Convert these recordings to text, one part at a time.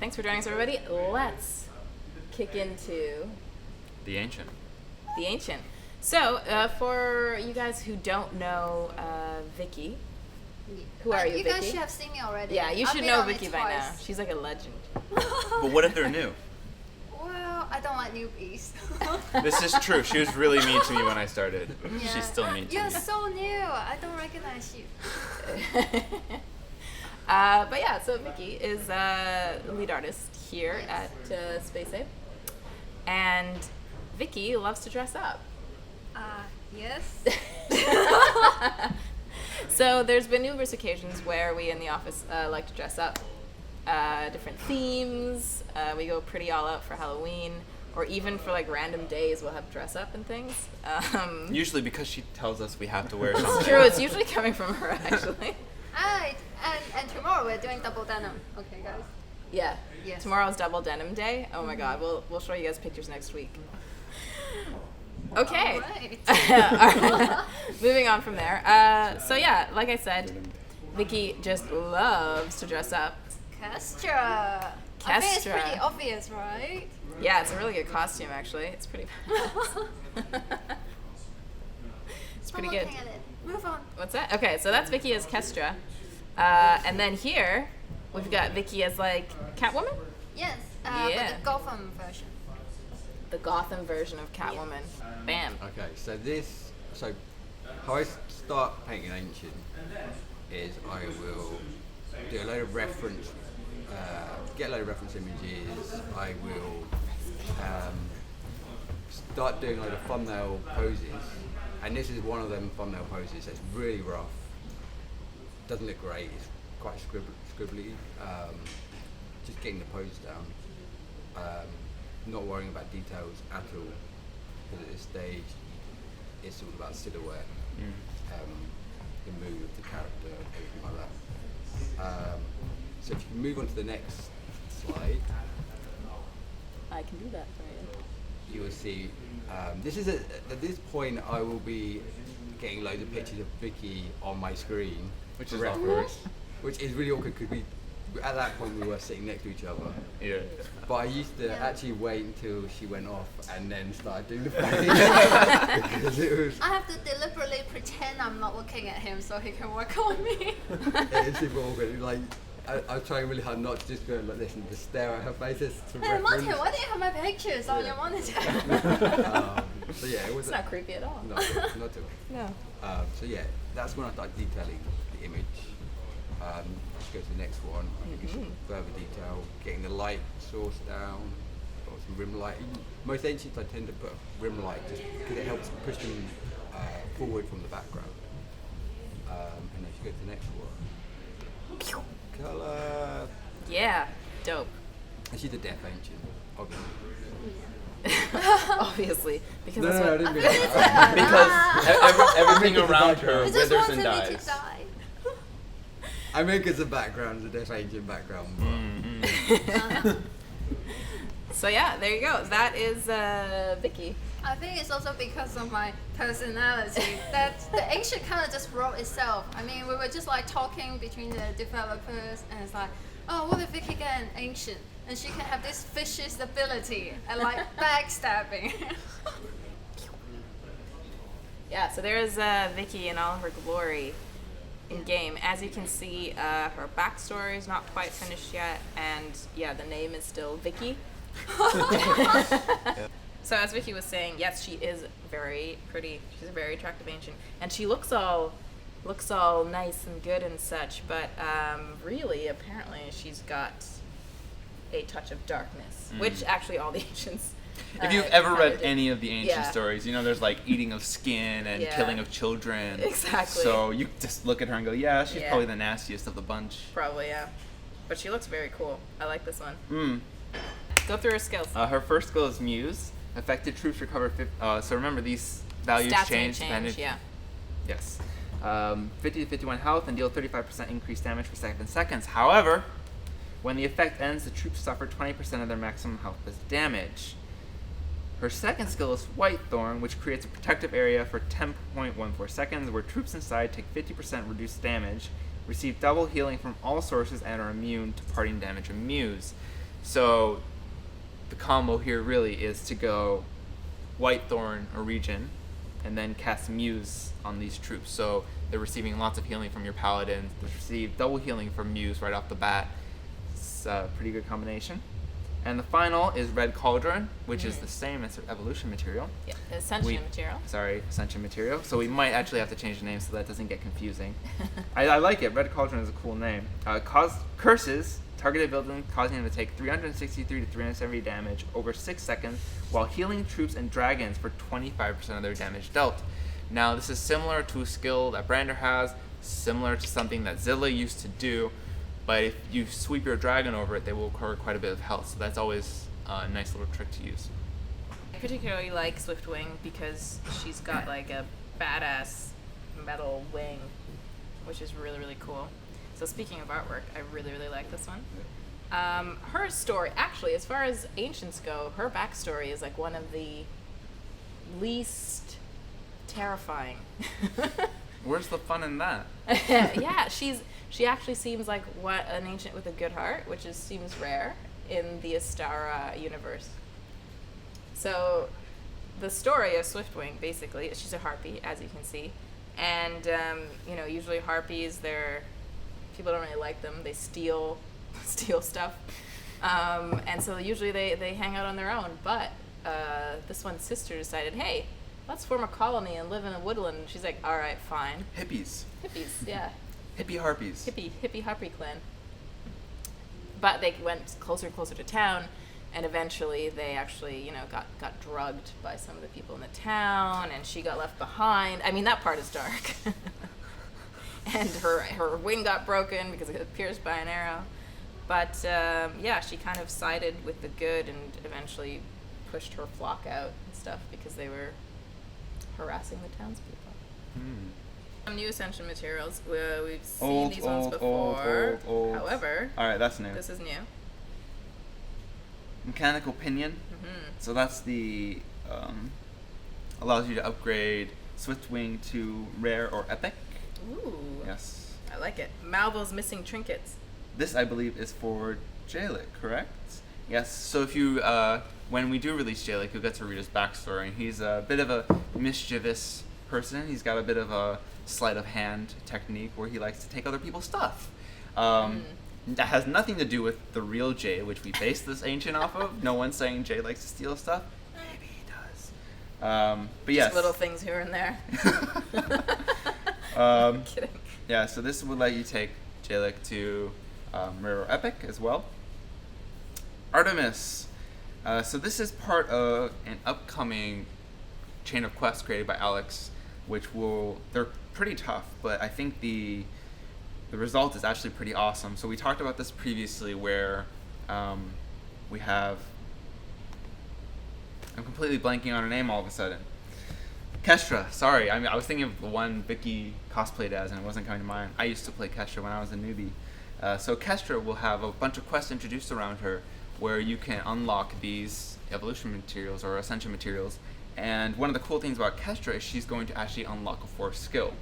Thanks for joining us, everybody. Let's kick into The Ancient. The Ancient. So, for you guys who don't know Vicki, who are you, You Vicki? guys should have seen me already. Yeah, you I've should been know on it Vicki by now. twice. She's like a legend. But what if they're new? Well, I don't like newbies. This is true. She was really mean to me when I started. Yeah. She's still mean to You're me. so new. I don't recognize you. But yeah, so Vicki is a lead artist here Yes. at Space Ape. And Vicki loves to dress up. Yes. So there's been numerous occasions where we in the office like to dress up. Different themes. We go pretty all out for Halloween, or even for like random days we'll have dress up and things. Usually because she tells us we have to wear It's something. true, it's usually coming from her actually. Alright, and tomorrow we're doing double denim. Okay, guys. Yeah. Yes. Tomorrow's double denim day. Oh my god, we'll show you guys pictures next week. Okay. Alright. Moving on from there. So yeah, like I said, Vicki just loves to dress up. Kestra. I think it's Kestra. pretty obvious, right? Yeah, it's a really good costume actually. It's pretty It's pretty I'm good. looking at it. Move on. What's that? Okay, so that's Vicki as Kestra. And then here we've got Vicki as like Catwoman? Yes. Yeah. But the Gotham version. The Gotham version of Catwoman. Bam. Okay, so how I start painting Ancient is I will do a load of reference, get a load of reference images. I will start doing a load of thumbnail poses, and this is one of them thumbnail poses. It's really rough, doesn't look great. It's quite scribbly. Just getting the pose down. Not worrying about details at all, because at this stage it's all about silhouette, the mood of the character, everything like that. So if you can move on to the next slide, I can do that for you. you will see, this is at this point I will be getting loads of pictures of Vicki on my screen, Which for is reference, which is really awkward because at that point we were sitting next to each other. Yeah. But I used to actually wait until she went off and then start doing the face. Because it was, I have to deliberately pretend I'm not looking at him so he can work on me. it's super awkward. Like, I was trying really hard not to just go like this and just stare at her face. It's for Hey, Martyn, reference. why do you have my pictures on Yeah. your monitor? So yeah, it was It's not creepy at all. no, not at all. No. So yeah, that's when I started detailing the image. Let's go to the next one. I think it's further detail, getting the light source down, got some rim light. Most ancients I tend to put rim light just because it helps push them forward from the background. And if you go to the next one, colour. Yeah. Dope. And she's a deaf ancient, obviously. Obviously. Because No, that's no, I what didn't mean that. Because everything around her He just withers wanted and me to dies. die. I mean, because the background is a deaf ancient background. But So yeah, there you go. That is Vicki. I think it's also because of my personality that the ancient kind of just wrote itself. I mean, we were just like talking between the developers, and it's like, oh, what if Vicki get an ancient, and she can have this vicious ability and like backstabbing. Yeah, so there is Vicki in all of her glory in game. As you can see, her backstory is not quite finished yet, and yeah, the name is still Vicki. So as Vicki was saying, yes, she is very pretty. She's a very attractive ancient, and she looks all nice and good and such. But really, apparently, she's got a touch of darkness, which actually all the ancients. If you've ever kinda read do. any of the ancient Yeah. stories, you know there's like eating of skin and Yeah. killing of children. Exactly. So you just look at her and go, yeah, she's Yeah. probably the nastiest of the bunch. Probably, yeah. But she looks very cool. I like this one. Mm. Go through her skills. Her first skill is Muse. Affected troops recover. So remember these values Stats change. may depending- change, yeah. Yes. 50 to 51 health and deal 35% increased damage for 7 seconds. However, when the effect ends, the troops suffer 20% of their maximum health as damage. Her second skill is White Thorn, which creates a protective area for 10.14 seconds, where troops inside take 50% reduced damage, receive double healing from all sources, and are immune to parting damage and Muse. So the combo here really is to go Whitethorn or Region, and then cast Muse on these troops. So they're receiving lots of healing from your paladins. They receive double healing from Muse right off the bat. It's a pretty good combination. And the final is Red Cauldron, which is the same as Evolution Material. Yeah, Ascension Material. Sorry, Ascension Material. So we might actually have to change the name so that doesn't get confusing. I like it. Red Cauldron is a cool name. Curses targeted buildings, causing them to take 363 to 370 damage over 6 seconds, while healing troops and dragons for 25% of their damage dealt. Now, this is similar to a skill that Brander has, similar to something that Zilla used to do, but if you sweep your dragon over it, they will recover quite a bit of health, so that's always a nice little trick to use. I particularly like Swiftwing because she's got like a badass metal wing, which is really, really cool. So speaking of artwork, I really, really like this one. Her story, actually, as far as Ancients go, her backstory is like one of the least terrifying. Where's the fun in that? Yeah, she actually seems like what an ancient with a good heart, which seems rare in the Astara universe. So the story of Swiftwing, basically, she's a harpy, as you can see, and usually harpies, people don't really like them. They steal stuff, and so usually they hang out on their own. But this one's sister decided, hey, let's form a colony and live in a woodland. And she's like, all right, fine. Hippies, Yeah. hippie harpies. Hippie harpy clan. But they went closer and closer to town, and eventually they actually, got drugged by some of the people in the town, and she got left behind. I mean, that part is dark. And her wing got broken because it got pierced by an arrow. But she kind of sided with the good and eventually pushed her flock out and stuff because they were harassing the townspeople. Some new Ascension Materials. We've seen these ones before. Old. However, All right, that's new. this is new. Mechanical Pinion. So that's the allows you to upgrade Swiftwing to rare or epic. Ooh. Yes. I like it. Malvo's missing trinkets. This, I believe, is for Jalik, correct? Yes. So if you, when we do release Jalik, you'll get to read his backstory. He's a bit of a mischievous person. He's got a bit of a sleight of hand technique where he likes to take other people's stuff. That has nothing to do with the real Jay, which we base this ancient off of. No one's saying Jay likes to steal stuff. Maybe he does. But yes. Just little things here and there. Kidding. Yeah, so this would let you take Jalik to rare or epic as well. Artemis. So this is part of an upcoming chain of quests created by Alex, they're pretty tough, but I think the result is actually pretty awesome. So we talked about this previously where we have, I'm completely blanking on her name all of a sudden. Kestra, sorry. I was thinking of the one Vicki cosplayed as and it wasn't coming to mind. I used to play Kestra when I was a newbie. So Kestra will have a bunch of quests introduced around her where you can unlock these evolution materials or ascension materials. And one of the cool things about Kestra is she's going to actually unlock a fourth skill.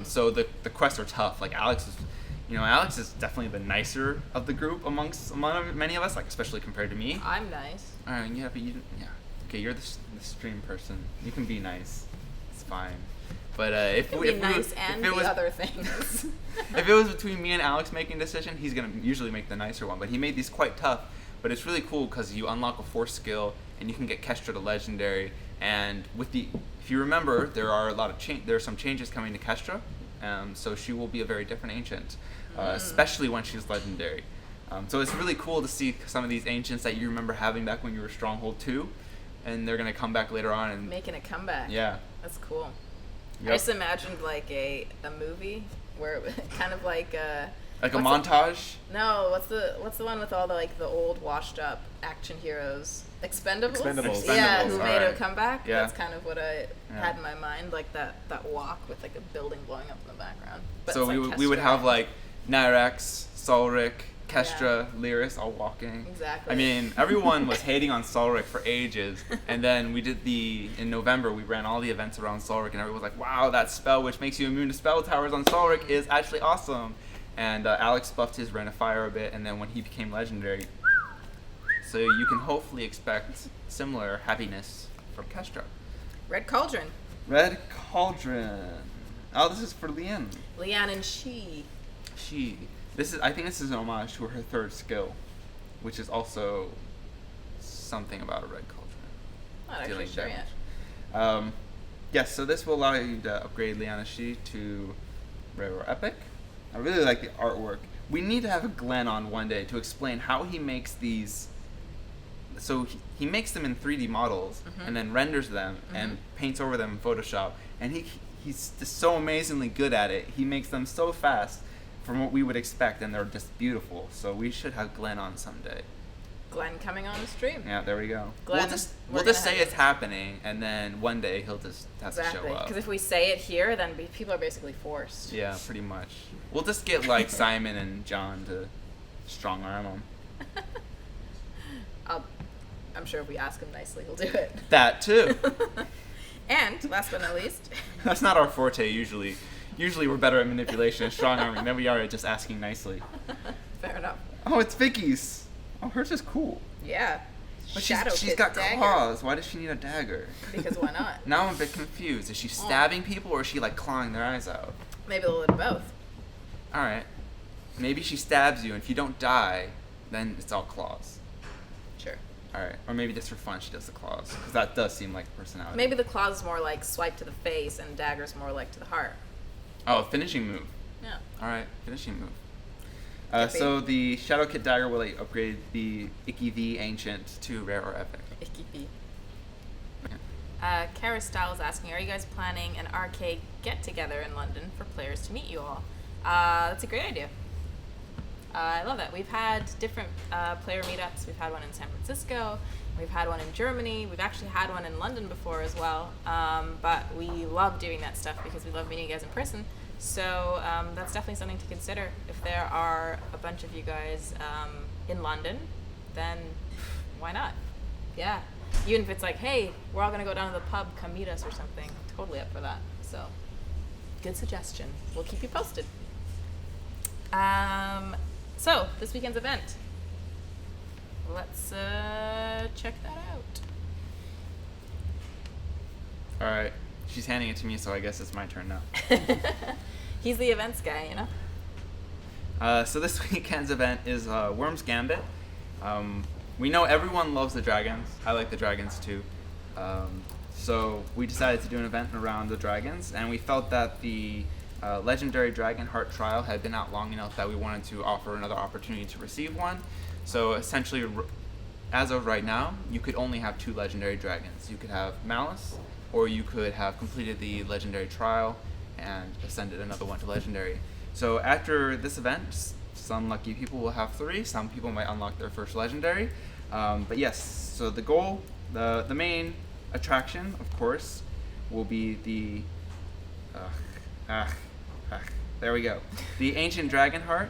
So the quests are tough. Like Alex is definitely the nicer of the group among many of us, like especially compared to me. I'm nice. Yeah, but okay, you're the stream person. You can be nice. It's fine. But if other things. if it was between me and Alex making a decision, he's gonna usually make the nicer one. But he made these quite tough. But it's really cool because you unlock a fourth skill and you can get Kestra to legendary. And if you remember, there are there are some changes coming to Kestra. So she will be a very different ancient, especially when she's legendary. So it's really cool to see some of these ancients that you remember having back when you were Stronghold 2, and they're gonna come back later on and making a comeback. Yeah, that's cool. Yep. I just imagined like a movie where it was kind of like a montage. No, what's the one with all the old washed up action heroes? Expendables. Yeah, who made a comeback. Yeah. That's kind of what I had in my mind, like that walk with like a building blowing up in the background. But So we would have like Nyrax, Solric, Kestra, Lyris all walking. Exactly. I mean, everyone was hating on Solric for ages, and then we did in November we ran all the events around Solric, and everyone was like, "Wow, that spell which makes you immune to spell towers on Solric is actually awesome." And Alex buffed his Ren of Fire a bit, and then when he became legendary, So you can hopefully expect similar happiness from Kestra. Red Cauldron. Red Cauldron. Oh, this is for Leanne. Leanne and she. I think this is an homage to her third skill, which is also something about a red cauldron. Not actually sure yet. Yes, so this will allow you to upgrade Liana Shi to Rare or Epic. I really like the artwork. We need to have a Glenn on one day to explain how he makes these. So he makes them in 3D models and then renders them and paints over them in Photoshop. And he's just so amazingly good at it. He makes them so fast from what we would expect, and they're just beautiful. So we should have Glenn on someday. Glenn coming on the stream. Yeah, there we go. Glenn, we'll just say it's happening, and then one day he'll just have to show up. Because if we say it here, then people are basically forced. Yeah, pretty much. We'll just get like Simon and John to strong arm him. I'm sure if we ask him nicely, he'll do it. That too. And last but not least, that's not our forte usually. Usually we're better at manipulation and strong arming than we are at just asking nicely. Fair enough. Oh, it's Vicky's. Oh, hers is cool. Yeah. But Shadow she's Kid got dagger. claws. Why does she need a dagger? Because why not? Now I'm a bit confused. Is she stabbing people or is she like clawing their eyes out? Maybe a little bit of both. Alright. Maybe she stabs you and if you don't die, then it's all claws. Sure. Alright. Or maybe just for fun she does the claws. Because that does seem like personality. Maybe the claws is more like swipe to the face and dagger's more like to the heart. Oh, finishing move. Yeah. Alright, finishing move. So the Shadow Kit Dagger will let you upgrade the Icky V Ancient to Rare or Epic. Icky V. Kara Style is asking, are you guys planning an arcade get-together in London for players to meet you all? That's a great idea. I love that. We've had different player meetups. We've had one in San Francisco. We've had one in Germany. We've actually had one in London before as well. But we love doing that stuff because we love meeting you guys in person. So that's definitely something to consider. If there are a bunch of you guys in London, then why not? Yeah. Even if it's like, hey, we're all going to go down to the pub, come meet us or something. Totally up for that. So, good suggestion. We'll keep you posted. So, this weekend's event. Let's check that out. Alright. She's handing it to me, so I guess it's my turn now. He's the events guy, you know? So this weekend's event is Worm's Gambit. We know everyone loves the dragons. I like the dragons too. So we decided to do an event around the dragons, and we felt that the Legendary Dragon Heart Trial had been out long enough that we wanted to offer another opportunity to receive one. So essentially, as of right now, you could only have 2 Legendary Dragons. You could have Malice, or you could have completed the Legendary Trial and ascended another one to Legendary. So after this event, some lucky people will have 3, some people might unlock their first Legendary. But yes, so the goal, the main attraction, of course, will be the, there we go, the Ancient Dragon Heart.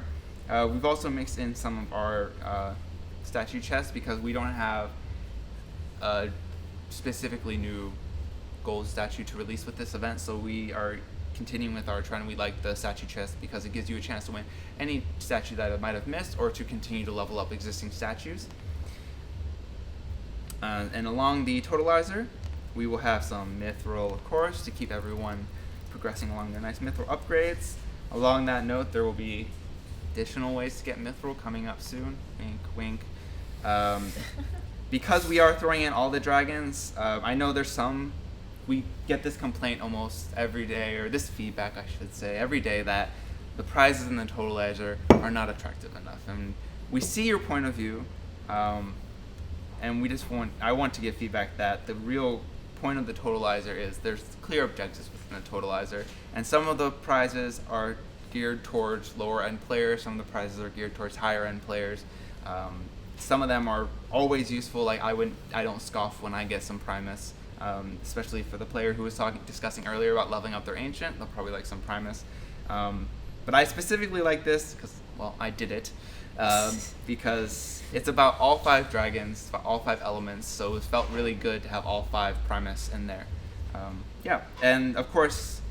We've also mixed in some of our statue chests because we don't have a specifically new gold statue to release with this event, so we are continuing with our trend. We like the statue chest because it gives you a chance to win any statue that I might have missed or to continue to level up existing statues. And along the totalizer, we will have some mithril, of course, to keep everyone progressing along their nice mithril upgrades. Along that note, there will be additional ways to get mithril coming up soon. Wink, wink. Because we are throwing in all the dragons, I know there's some. We get this complaint almost every day, or this feedback, I should say, every day that the prizes in the totalizer are not attractive enough. And we see your point of view, and I want to give feedback that the real point of the totalizer is there's clear objectives within the totalizer, and some of the prizes are geared towards lower end players, some of the prizes are geared towards higher end players. Some of them are always useful, like I don't scoff when I get some Primus. Especially for the player who was discussing earlier about leveling up their Ancient, they'll probably like some Primus. But I specifically like this because, well, I did it, because it's about all 5 dragons, about all 5 elements, so it felt really good to have all 5 Primus in there. Yeah, and of course,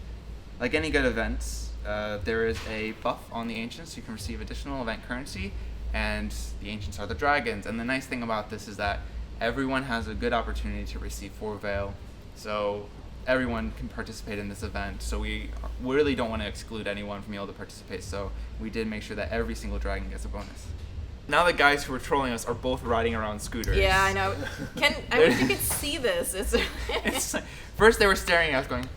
like any good event, there is a buff on the Ancients. You can receive additional event currency, and the ancients are the dragons. And the nice thing about this is that everyone has a good opportunity to receive 4 veil, so everyone can participate in this event. So we really don't want to exclude anyone from being able to participate, so we did make sure that every single dragon gets a bonus. Now the guys who were trolling us are both riding around scooters. Yeah, I know. I wish you could see this. It's like, first they were staring at us going,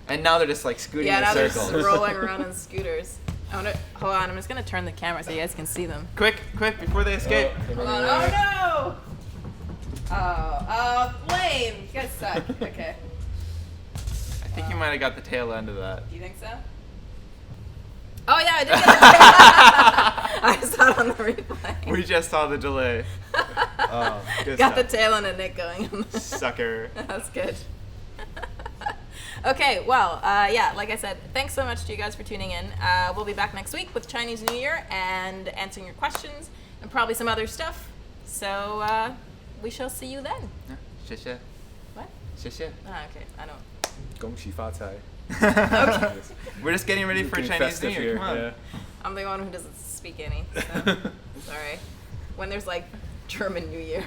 and now they're just like scooting Yeah, in now they're circles. just rolling around on scooters. Hold on, I'm just gonna turn the camera so you guys can see them. Quick, before they escape. Hold on. Oh no! Oh, lame. You guys suck. Okay. I think you might have got the tail end of that. Do you think so? Oh yeah, I did get the tail. I saw it on the replay. We just saw the delay. Oh, good Got the stuff. tail end of Nick going. Sucker. That's good. Okay, well, yeah, like I said, thanks so much to you guys for tuning in. We'll be back next week with Chinese New Year and answering your questions and probably some other stuff. So we shall see you then. Yeah, 谢谢. What? 谢谢. Ah, okay, I don't. 恭喜发财. Okay. We're just getting ready for Looking Chinese New festive Year. here, Come on. yeah. I'm the one who doesn't speak any. So. Sorry. When there's like German New Year,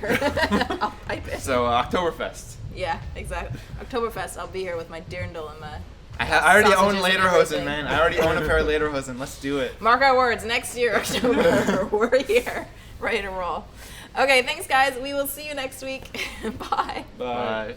I'll pipe it. So Oktoberfest. Yeah, exactly. Oktoberfest, I'll be here with my dirndl and my. I already own Sausages and Lederhosen, everything. man. I already own a pair of Lederhosen. Let's do it. Mark our words, next year, October, we're here, ready to roll. Okay, thanks guys. We will see you next week. Bye. Bye. Bye.